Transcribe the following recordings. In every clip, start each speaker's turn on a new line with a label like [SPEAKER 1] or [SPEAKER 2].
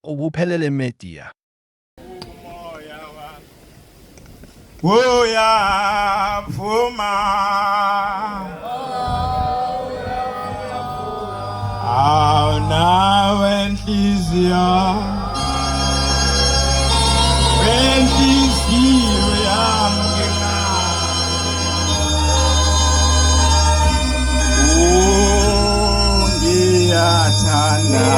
[SPEAKER 1] ubuphelele media.
[SPEAKER 2] Uya phuma awunawe enhliziyo yami ngiyathanda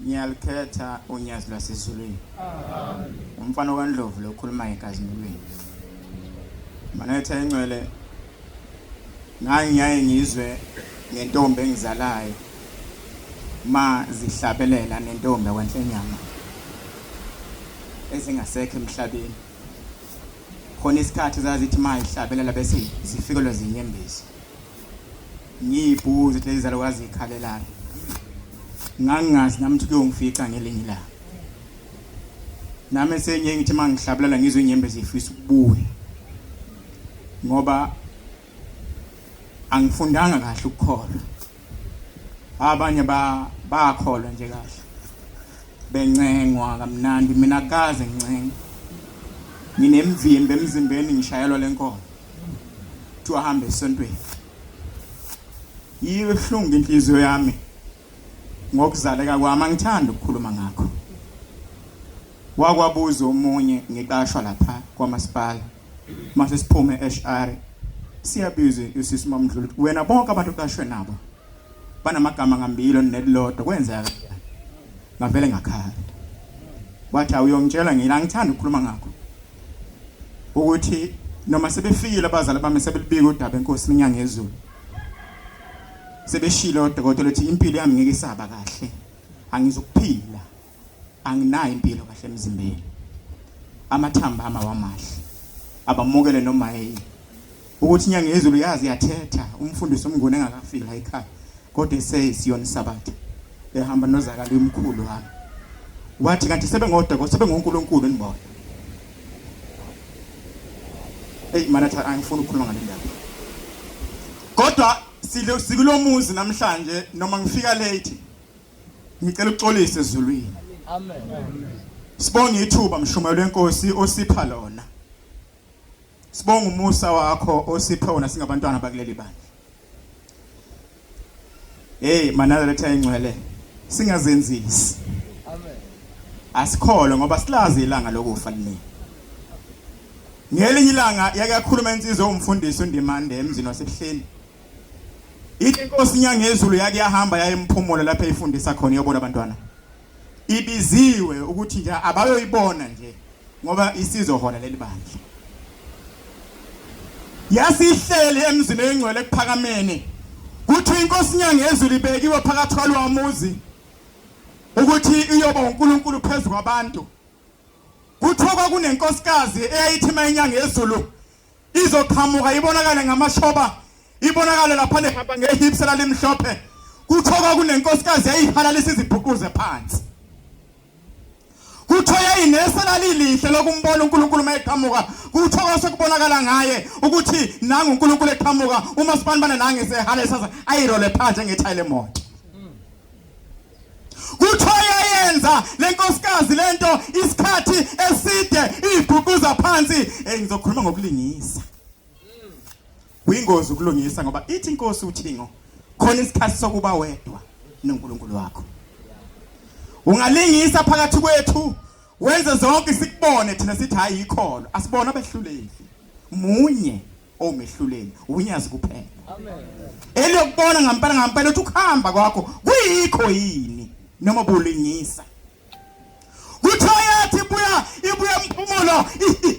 [SPEAKER 2] ngiyakhetha unyazi lwasezulwini. Umfana kaNdlovu lo okhuluma ngegazimulweni. Manetha engcwele ngiyaye ngizwe ngentombi engizalayo ma zihlabelela nentombi kwanhlenyama ezingasekho emhlabeni. Khona isikhathi zazithi ma ihlabelela bese zifikelwa zinyembezi. Ngiyibhuza lezi zalokwazi ikhalelayo. Ngangazi nami ukuthi kuyongifica ngelinye ilanga. Nami senye ngithi mangihlabelela ngizwe inyembezi zifisa ukubuya. Ngoba angifundanga kahle ukukholwa. Abanye bakholwa nje kahle. Bencengwa kamnandi mina akaze ngincenge. Nginemvimbe emzimbeni ngishayelwa lenkomo. Kuthiwa hambe esontweni. Yiwe ebuhlungu inhliziyo yami. Ngokuzaleka kwami angithandi ukukhuluma ngakho. Wakwabuza omunye ngiqashwa lapha kwamasipala. Mase siphume eHR. Siyabiza usisi Mamdlulu. Wena bonke abantu oqashwe nabo banamagama ngambilo nelilodwa kwenzeka kanjani? Ngavele ngakhala. Wathi awuyongitshela ngila ngithanda ukukhuluma ngakho. Ukuthi noma sebefikile abazali bami sebelibika udaba enkosi inyanga yezulu. Sebeshilo odokotela uthi impilo yami ngeke isaba kahle. Angizokuphila. Anginayo impilo kahle emzimbeni. Amathamba ama wamahle. Abamukele noma yini. Ukuthi inyanga yezulu yazi yathetha umfundisi omngune engakafiki la ekhaya. Kodwa siyona Sabatha. Ehamba nozakala umkhulu wami. Wathi kanti sebengodokotela sebengonkulunkulu enibona. Manatha angifuni ukukhuluma ngale ndaba. Kodwa sikulomuzi namhlanje noma ngifika late ngicela uxolise ezulwini.
[SPEAKER 3] Amen.
[SPEAKER 2] Sibonge ithuba mshumayeli wenkosi osipha lona. Sibonge umusa wakho osipha wona singabantwana bakuleli bandla. Manala letha ingcwele singazenzisi.
[SPEAKER 3] Amen.
[SPEAKER 2] Asikholwe ngoba silazi ilanga lokufa lini. Ngelinye ilanga yakakhuluma insizwa umfundisi uNdimande emzini wasebuhleni. Ithi inkosi inyanga yezulu yake yahamba yaye emphumulo lapha efundisa khona yobona abantwana. Ibiziwe ukuthi nje abayoyibona nje ngoba isizohola leli bandla. Yasihleli emzini engcwele ekuphakameni. Kuthi inkosi inyanga yezulu ibekiwe phakathi kwalwamuzi ukuthi uyoba uNkulunkulu phezulu kwabantu. Kuthoka kunenkosikazi eyayithi inyanga yezulu izoqhamuka ibonakala ngamashoba. Ibonakala lapha lehamba ngehips lalimhlophe. Kuthoka kunenkosikazi yayihalalisa izibhukuze phansi. Kuthoya inesela lilihle lokumbona uNkulunkulu mayeqhamuka. Kuthoka sekubonakala ngaye ukuthi nangu uNkulunkulu eqhamuka uma sibanibane nange sehalisa ayirole phansi ngethayile emoto. Kuthoya yenza lenkosikazi lento isikhathi eside ibhukuza phansi. Ngizokhuluma ngokulingisa. kuyingozi ukulungisa ngoba ithi inkosi uThingo khona isikhathi sokuba wedwa noNkulunkulu wakho. Ungalingisa phakathi kwethu wenze zonke sikubone thina sithi hayi ikholo asibona abehluleli munye ongehluleli unyazi kuphela. Amen. Eliyokubona ngampela ukuthi ukuhamba kwakho kuyikho yini noma bulingisa. Uthoyathi ibuya mphumulo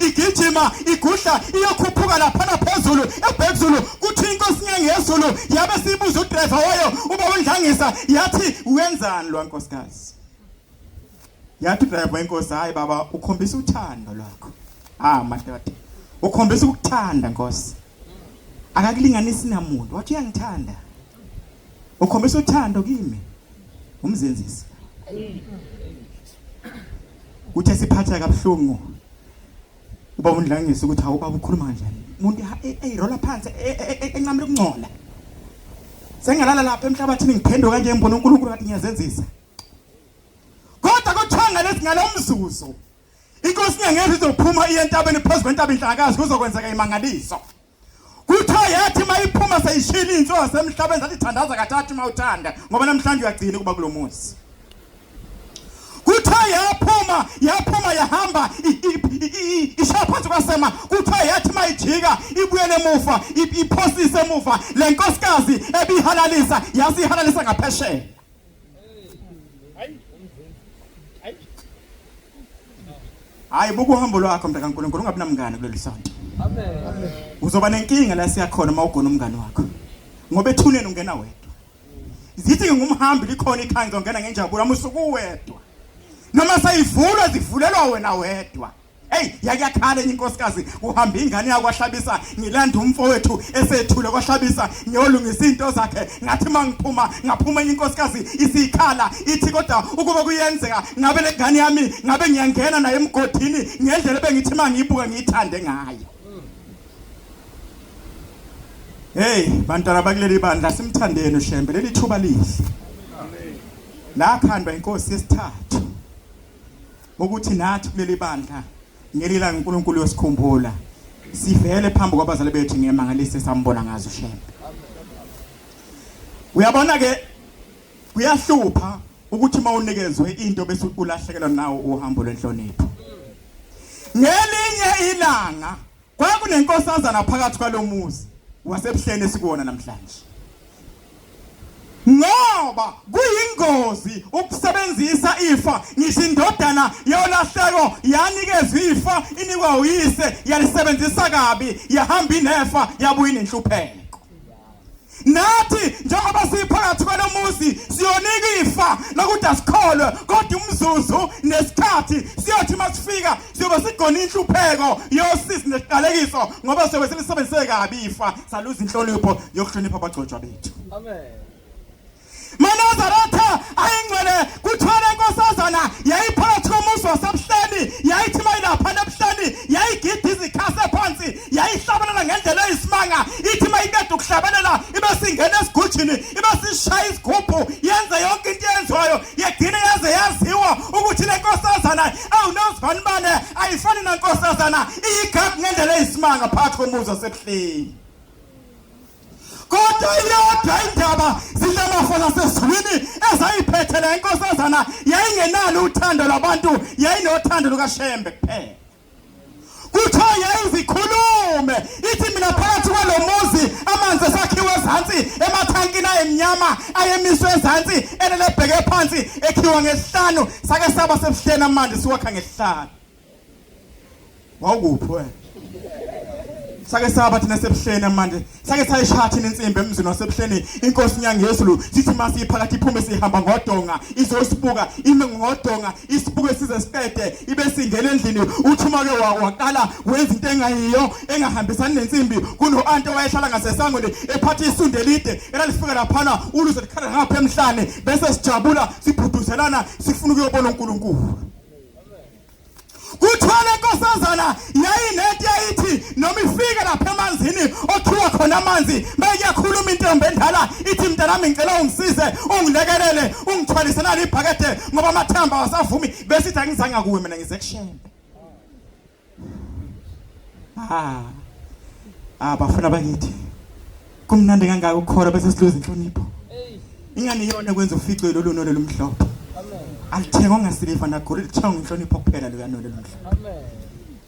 [SPEAKER 2] igijima igudla iyokhuphuka lapha phezulu eBhekuzulu kuthi inkosi ngezulu yabe sibuza udriver wayo uba undlangisa yathi wenzani lo nkosikazi. Yathi driver inkosi hayi baba ukhombisa uthando lwakho. Madoda ukhombisa ukuthanda Nkosi. Akakulinganisi namuntu wathi uyangithanda. Ukhombisa uthando kimi umzenzisi. Uthe siphatha kabuhlungu uba undlangisa ukuthi awuba ukhuluma kanjani. Umuntu eyirola phansi encamela ukungcola. Sengalala lapha emhlabathini ngiphenduka kanje ngibona uNkulunkulu ngathi ngiyazenzisa. Kodwa kuthanga lesingalo umzuzu. Inkosi ngeke izophuma iye entabeni phezu kwentaba inhlakazi kuzokwenzeka imangaliso. Kuthiwa yathi mayiphuma sayishila insolo semhlabeni zathi thandaza kathathu mawuthanda ngoba namhlanje uyagcina kuba kulomuzi. Kuthiwa yaphuma yahamba ishaphathu kwasema kuthiwa yathi mayijika ibuyele emuva iphosise emuva le nkosikazi ebihalalisa yasihalalisa ngaphesheya. Hayi buku uhambo lwakho mntaka kaNkulunkulu ungabi namngane kuleli sonto. Amen. Uzoba nenkinga la siyakhona mawugona umngane wakho. Ngoba ethuneni ungena wedwa. Zithi ngumhambi likhona ikhanzo ngena ngenjabulo amusuku wedwa. Noma sayivulwa zivulelwa wena wedwa. Hey yakuyakhala inkosikazi uhamba ingane yakwahlabisa ngilanda umfowethu esethule kwahlabisa ngiyolungisa into zakhe ngathi mangiphuma ngaphuma inkosikazi isikhala ithi kodwa ukuba kuyenzeka ngabe le ngane yami ngabe ngiyangena naye emgodini ngendlela bengithi mangiyibuka ngiyithande ngayo. Hey bantwana bakuleli bandla simthandeni ushembe leli thuba lihle. Amen. La khandwa inkosi yesithathu ukuthi nathi kuleli bandla ngelila uNkulunkulu yosikhumbula sivele phambi kwabazali bethu ngemangalise sambona ngazo shembe. Uyabona ke kuyahlupha ukuthi mawunikezwe into bese ulahlekelwa nawo uhambo lwenhlonipho. Ngelinye ilanga kwakunenkosazana phakathi kwalomuzi wasebuhleni esikuwona namhlanje. Ngoba kuyingozi ukusebenzisa ifa ngisho indodana yolahleko yanikezwe ifa inikwa uyise yalisebenzisa kabi yahamba inefa yabuya inenhlupheko. Nathi njengoba siphakathi kwalomuzi siyonika ifa lokuthi asikholwe kodwa umzuzu nesikhathi siyothi masifika siyobe sigona inhlupheko yosisi nesiqalekiso ngoba siyobe silisebenzise kabi ifa saluza inhlonipho yokuhlonipha abagcotshwa bethu. Amen. Manazaretha ayingcwele kuthwala inkosazana yayiphakathi komuzi wasebuhleni yayithi mayilapha nebuhleni yayigida izikhase phansi yayihlabelela ngendlela eyisimanga ithi mayiqeda ukuhlabelela ibe singena esigujini ibe sishaya isigubhu yenze yonke into yenziwayo yegcine yaze yaziwa ukuthi le nkosazana awunozibani bane ayifani nankosazana iyigaba ngendlela eyisimanga phakathi komuzi wasebuhleni. Kodwa yodwa indaba zilamafola sesizwini ezayiphethe le nkosazana yayingenalo uthando labantu yayinothando lukaShembe kuphela. Kuthiwa yayizikhulume ithi mina phakathi kwalomuzi amanzi esakhiwe ezantsi emathankini ayemnyama ayemiswe ezantsi elelebheke phansi ekhiwa ngesihlanu sake saba sebuhleni amanje siwakha ngesihlanu. Wawukuphi wena? Sake saba thina sebuhleni manje sake sayishathi insimbi emzini wasebuhleni inkosi nyangezulu sithi masiphakathi iphume sihamba ngodonga izosibuka ime ngodonga isibuke size siqede ibe singena endlini uthuma ke waqala wenza into engayiyo engahambisani nensimbi kuno anti wayehlala ngasesangweni ephathi isunde lide elifika laphana uluze likhala ngapha emhlane bese sijabula sibhuduzelana sifuna ukuyobona uNkulunkulu. Kuthwala inkosazana yayineti yayithi noma ifike lapha emanzini okhiwa khona amanzi mayiyakhuluma intombi endala ithi mntanami ngicela ungisize ungilekelele ungithwalisela ibhakede ngoba amathamba wasavumi bese ithi angizange kuwe mina ngizekushembe. Bafuna bakithi kumnandi kangaka ukukhora bese siluza inhlonipho. Ingani yona kwenza ufice lolu nono lomhlophe. Alithengwa ngasiliva nagolide lithenga inhlonipho kuphela lo yano lomhlophe. Amen.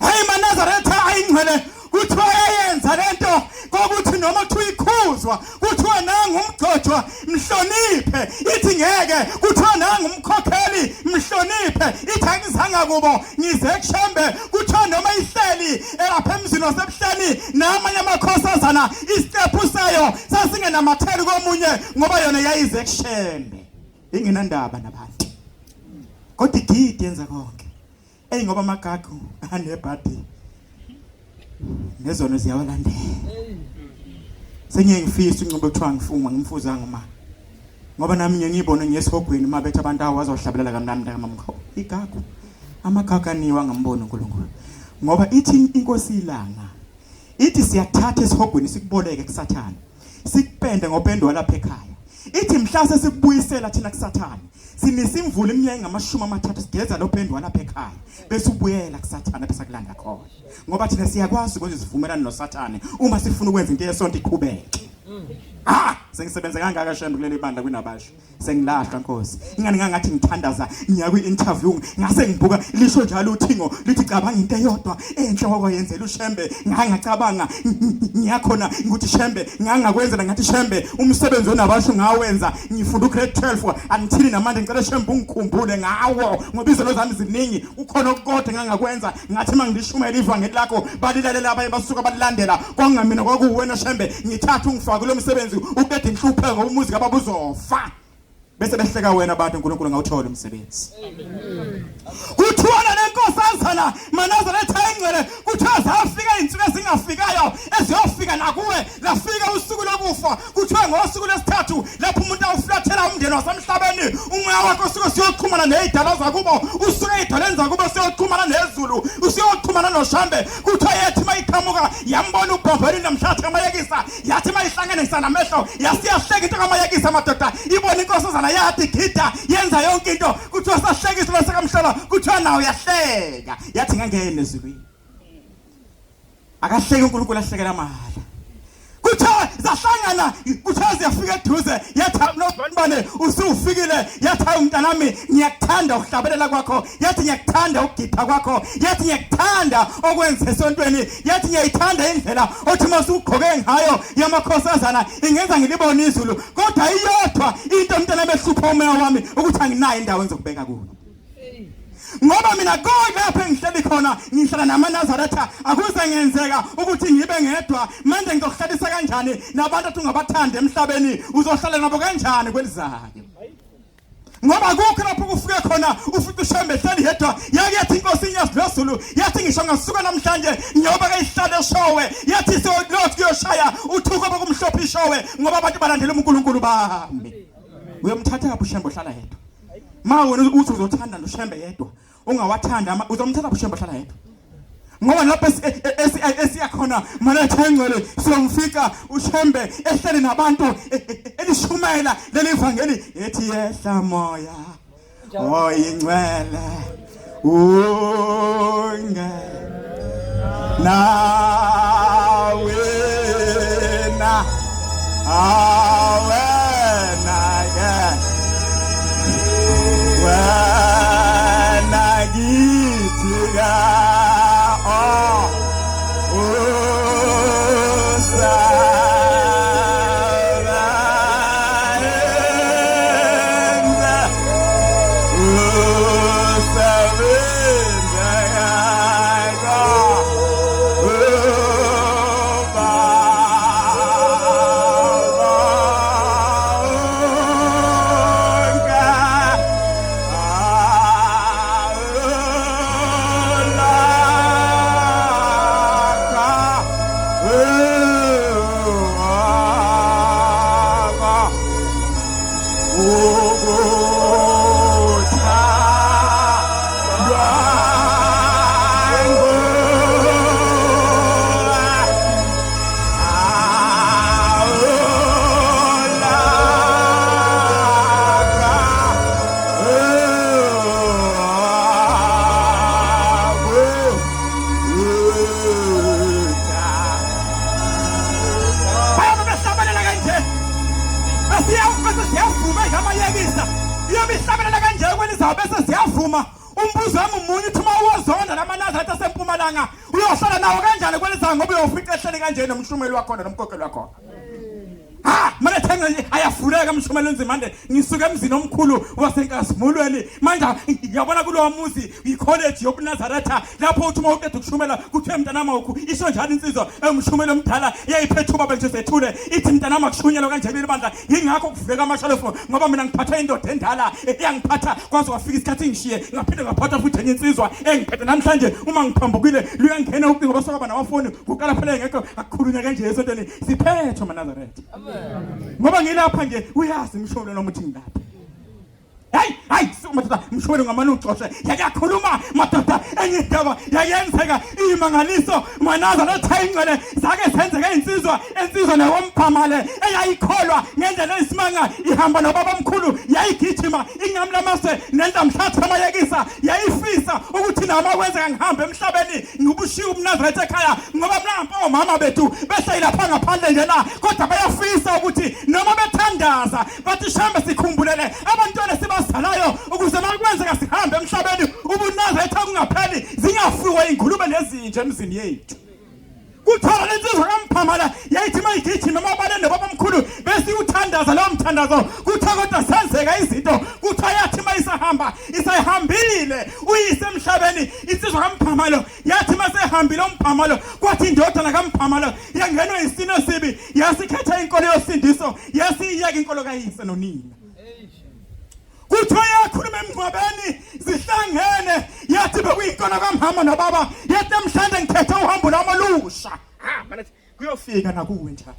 [SPEAKER 2] Hey maNazaretha ayingcwele kuthiwa yayenza lento kokuthi noma kuthiwa ikhuzwa kuthiwa nanga umgcojwa mhloniphe ithi ngeke kuthiwa nanga umkhokheli mhloniphe ithi angizanga kubo ngize kushembe kuthiwa noma ihleli lapha emzini wasebuhleni namanye amakhosazana isiqephu sayo sasingenamatheli komunye ngoba yona yayize kushembe ingenandaba nabantu kodwa igidi yenza konke ngoba amagagu anebhadi nezona ziyawalandela sengiye ngifisa unqobo ekuthiwa ngifuma ngimfuzanga ma ngoba nami ngiyibona ngesihogweni mabethe abantu awazohlabelela kamnandi kamamkho igagu amagagu aniwa ngambona uNkulunkulu ngoba ithi inkosi ilanga ithi siyathatha esihogweni sikuboleke kuSathane sikupende ngopendo lapha ekhaya ithi mhlase sikubuyisela thina kuSathane sinisimvula iminyaka engamashumi amathathu sigeza lophendwa lapha ekhaya bese ubuyela kuSathane bese kulanda khona ngoba thina siyakwazi ukuthi sivumelane noSathane uma sifuna ukwenza into yesonto iqhubeke sengisebenza kangaka shembe kuleli bandla kunabasho sengilahla Nkosi ingani ngathi ngithandaza ngiya kwi-interview ngase ngibuka lisho njalo uthingo lithi cabanga into eyodwa enhle wakuyenzela uShembe ngangacabanga ngiyakhona ukuthi Shembe ngangakwenzela ngathi Shembe umsebenzi onabasho ngawenza ngifunda ugrade 12 angithini namanje ngicela Shembe ungikhumbule ngawo ngoba izolo zami ziningi ukhona okukodwa ngangakwenza ngathi mangilishumela ivangeli lakho balilalela abaye basuka balilandela kwangamina kwakuwena Shembe ngithatha ungifaka lo msebenzi uqeda inhluphe ngoba umuzi kababuzofa bese behleka wena abantu uNkulunkulu ngawuthola umsebenzi kuthiwa lenkosazana maNazaretha ayingcwele kuthiwa zafika izinsuku ezingafikayo eziyofika nakuwe lafika usuku lokufa kuthiwa ngosuku lesithathu lapho umuntu awuflathela umndeni wasemhlabeni umoya wakho usuke siyochumana nezidala zakubo usuke ezidaleni zakubo siyochumana nezulu usiyochumana noShambe kuthiwa yethi mayiqhamuka yambona uBhobheli namhlathi kamayekisa yathi mayihlanganisa namehlo yasiyahleka into kamayekisa madoda ibona inkosazana yathi gida yenza yonke into kuthiwa sahlekisa lasekamhlala kuthiwa nawo yahleka yathi ngangene ezulwini akahleki uNkulunkulu ahlekela mahala kuthiwa zahlangana kuthiwa ziyafika eduze yathi nobani usufikile yathi umntanami ngiyakuthanda ukuhlabelela kwakho yathi ngiyakuthanda ukugida kwakho yathi ngiyakuthanda okwenza esontweni yathi ngiyayithanda indlela othi masugqoke ngayo yamakhosazana ingenza ngilibone izulu kodwa iyodwa into umntanami ehlupha umoya wami ukuthi anginayo indawo engizokubeka kuyo ngoba mina konke lapha engihleli khona ngihlala namaNazaretha akuze ngenzeka ukuthi ngibe ngedwa manje ngizokuhlalisa kanjani nabantu athi ungabathanda emhlabeni uzohlala nabo kanjani kwelizayo ngoba kukho lapho kufike khona ufica uShembe ehleli yedwa yathi inkosi iNyazi lozulu yathi ngisho ngasuka namhlanje ngiyoba kayihlale eshowe yathi soLord kuyoshaya uthuko bokumhlopha ishowe ngoba abantu balandela uNkulunkulu bami uyomthatha lapho uShembe ohlala yedwa ma wena uthi uzothanda noShembe yedwa ungawathanda uzomthatha uShembe ohlala yedwa ngoba lapho esiyakhona maNazaretha ayingcwele siyomfika uShembe ehleli nabantu elishumela leli vangeli ethi yehla moya oyingcwele unge nawe na awena wena gitika siyavuma ngamayekisa iyobe ihlabelela kanje kwelizawube bese siyavuma umbuzo wami umunye uthi uma uwozonda lamaNazaretha asempumalanga uyohlala nawo kanjani kwelizayo ngoba uyofica ehleli kanje nomshumeli wakho nomkhokheli wakho manje thenge ayafuleka umshumeli onzima manje ngisuka emzini omkhulu wasenkazimulweni manje ngiyabona kulowa muzi icollege yobuNazaretha lapho uthi uma uqeda ukushumela kuthiwe mntanami ukho isho njalo insizwa umshumeli omdala iyayiphethe ubaba nje sethule ithi mntanami akushunyelwa kanjani ibandla yingakho kuvuleka amashalofu ngoba mina ngiphatha indoda endala eyangiphatha kwaze kwafika isikhathi ngishiye ngaphinde ngaphatha futhi enye insizwa engiphethe namhlanje uma ngiphambukile luyangena ucingo basoka banawafoni kuqala phela ngeke akukhulunywa kanje esontweni siphethwe amaNazaretha ngoba ngilapha nje uyazi umshumeli noma uthi ngilapha hayi madoda umshumeli ngamane ucoshe yakhuluma madoda enye indaba yayenzeka imangaliso maNazaretha ingcwele zake senzeka insizwa nawomphamale eyayikholwa ngendlela esimanga ihamba nobaba omkhulu yayigijima ingamlamase nenza mhlatha amayekisa yayifisa ukuthi nama kwenzeka ngihambe emhlabeni ngibushiye uMnazaretha ekhaya ngoba mlampo omama bethu besayila lapha ngaphandle nje la kodwa bayafisa ukuthi noma bethandaza bathi shambe sikhumbulele abantwana sibasalayo ukuze makwenzeka sihambe emhlabeni ubuNazaretha kungapheli zingafiwe ingulube nezinje emzini yethu kuthola lensizwa kaMphamala yayithi mayigijima mabane nobaba omkhulu bese uthandaza lo mthandazo kuthiwa kodwa senzeka izinto kuthiwa yathi mayisahamba isayihambile uyise emhlabeni insizwa kaMphamala yathi masehambile uMphamala kwathi indodana kaMphamala yangenwa isino sibi yasikhetha inkolo yosindiso yasiyeka inkolo kayise nonina kuthiwa yakhuluma emngcwabeni zihlangene yathi bekuyinkono kamama nobaba yathi namhlanje ngikhethe uhambo lwamalusha manje kuyofika nakuwe njalo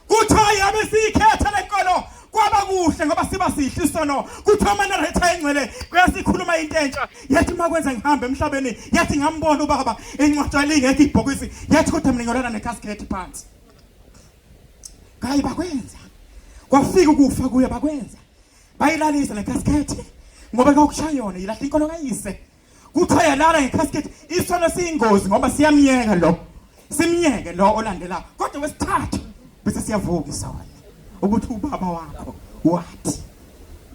[SPEAKER 2] kuthiwa yabe sikhetha lenkolo kwaba kuhle ngoba siba sihle isono kuthiwa amaNazaretha engcwele kuyasikhuluma into entsha yathi makwenza ngihambe emhlabeni yathi ngambona ubaba encwajali ngeke ibhokisi yathi kodwa mina ngiyolala necasket phansi kayi bakwenza kwafika ukufa kuye bakwenza bayilalisa le casket ngoba kakushaya yona ilahla inkolo kayise kuthiwa yalala ngecasket isono siyingozi ngoba siyamyeka lo simyeke lo olandela kodwa wesithathu bese siyavuka isona ukuthi ubaba wakho wathi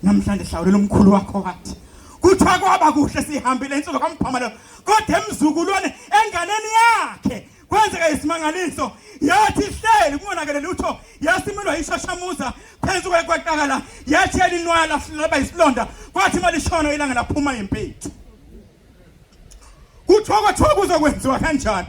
[SPEAKER 2] namhlanje hlawulela umkhulu wakho wathi kuthiwa kwaba kuhle sihambile insizwa kaMphamala kodwa emzukulwane enganeni yakhe kwenzeka isimangaliso yathi hleli kungonakele lutho yasimelwa ishashamuza phezu kweqakala yathi yalinwala laba isilonda kwathi malishona ilanga laphuma impethu kuthiwa kuzokwenziwa kanjani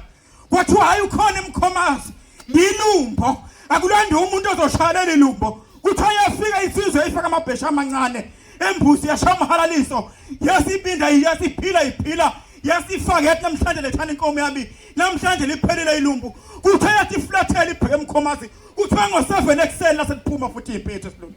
[SPEAKER 2] kwathiwa hayi ukhona emkhomazi ilumbo akulandi umuntu ozoshalela ilumbo kuthiwa yafika isizwe ifaka amabhesha amancane embuzi yashamhalaliso yasipinda iphila yasifaka yathi namhlanje lethana inkomo yami namhlanje liphelile ilumbu kuthiwa yathi flathela ibheke emkhomazi kuthiwa ngo7 ekuseni laseliphuma futhi impethu esilungu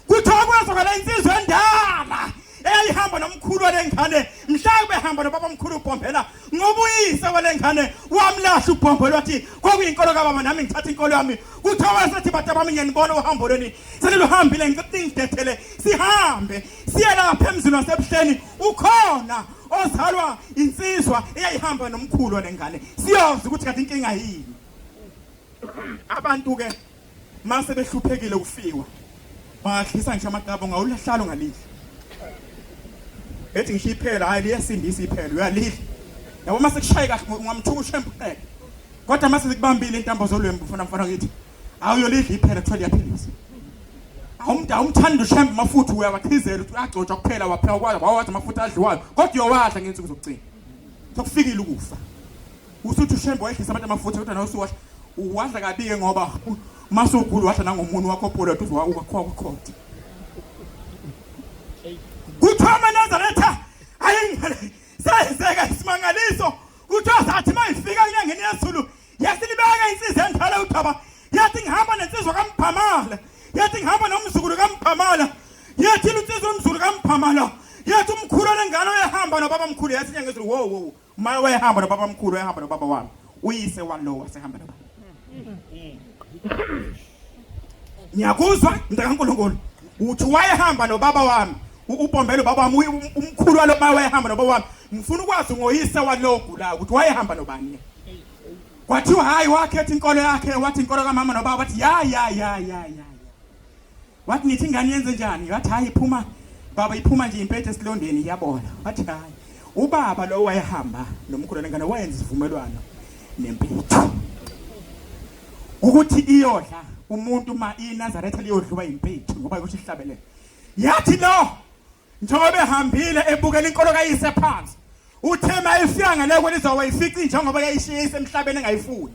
[SPEAKER 2] kuthiwa kwenzakala insizwe endala eyayihamba nomkhulu walengane mhlawumbe behamba nobaba omkhulu ubhombela ngoba uyise walengane wamlahla ubhombelo wathi kwakuyinkolo kababa nami ngithatha inkolo yami kuthiwa wasethi bathi bami ngiyanibona uhambo lweni seliluhambile ngidethele sihambe siye lapha emzini wasebuhleni ukhona ozalwa insizwa eyayihamba nomkhulu walengane siyoza ukuthi kanti inkinga yini abantu ke mase behluphekile ukufiwa bahlisa ngisho amaqabo ngawulahlalo ngalidla ethi ngishiphela hayi liyasindisa iphela uyalidla yabo mase kushaye kahle ngamthuka ushembuqeke kodwa mase zikubambile intambo zolwembu mfana ngithi awuyolidla iphela kuthiwa liyaphilisa awumthanda ushembu mafutha uyawachizela ukuthi agcotshwa kuphela waphela kwawathi amafutha adliwayo kodwa uyowadla ngensuku zokugcina sokufikile ukufa usuthi ushembu wayehlisa abantu amafutha kodwa nawe usuwadla uwadla kabike ngoba mase ugula wadla nangomunwe wakho polo ukuthi ukhokho kuthiwa amaNazaretha ayingale senzeka isimangaliso kuthiwa zathi mayifika enyangeni yezulu yasilibeka insizwa endala uthaba yathi ngihamba nensizwa kaMphamala yathi ngihamba nomzukulu kaMphamala yathi insizwa umzukulu kaMphamala yathi umkhulu olengane uyahamba nobaba omkhulu yathi inyanga yezulu wo maye wayehamba nobaba omkhulu wayehamba nobaba wami uyise walo wasehamba nobaba ngiyakuzwa mntakaNkulunkulu uthi wayehamba nobaba wami ubhombelo baba wami umkhulu walo maye wayehamba nobaba wami ngifuna ukwazi ngoyise walogula ukuthi wayehamba nobani kwathiwa hayi wakhetha inkolo yakhe wathi inkolo kaMama noBaba wathi ya wathi nithi ingane yenze njani wathi hayi iphuma baba iphuma nje impethe esilondeni iyabona wathi hayi ubaba lo wayehamba nomkhulu nengane wayenza isivumelwano nempethu ukuthi iyodla umuntu ma iNazaretha liyodluwa impethu ngoba kusho ihlabelele yathi lo njengoba ehambile ebukela inkolo kayise phansi uthema ifika ngale kwelizowa ifica njengoba yayishiye isemhlabeni engayifuni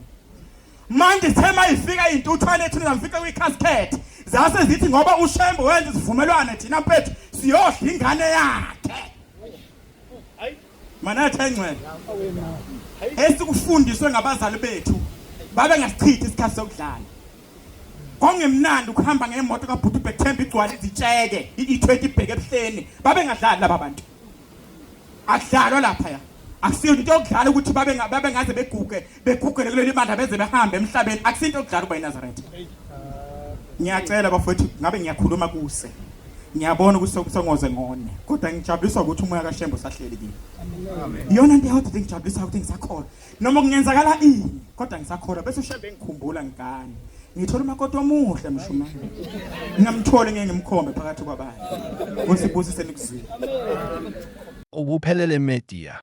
[SPEAKER 2] manje thema ifika intuthwane ethini zamfica kwiCascade zase zithi ngoba uShembe wenza isivumelwano thina mfethu siyodla ingane yakhe mana thengcwele esikufundiswe ngabazali bethu babe ngasichithi isikhathi sokudlala kongemnandi ukuhamba ngemoto kaBhuti Bethemba igcwala izitsheke i20 ibheke ebuhleni babe ngadlali laba bantu akudlalwa lapha ya akusiyo into yokudlala ukuthi babe ngaze begugele kuleli bandla beze behambe emhlabeni akusinto yokudlala kuba iNazaretha ngiyacela bafowethu ngabe ngiyakhuluma kuse ngiyabona ukuthi sokusongoze ngone kodwa ngijabuliswa ukuthi umoya kaShembe usahleli kimi iyona into yodwa engijabulisa ukuthi ngisakhola noma kungenzakala ini kodwa ngisakhola bese uShembe ngikhumbula ngane ngithola umakoti omuhle mshumane ngingamthole ngeke ngimkhombe phakathi kwabantu usibusise nikuzwile
[SPEAKER 1] Ubuphelele Media.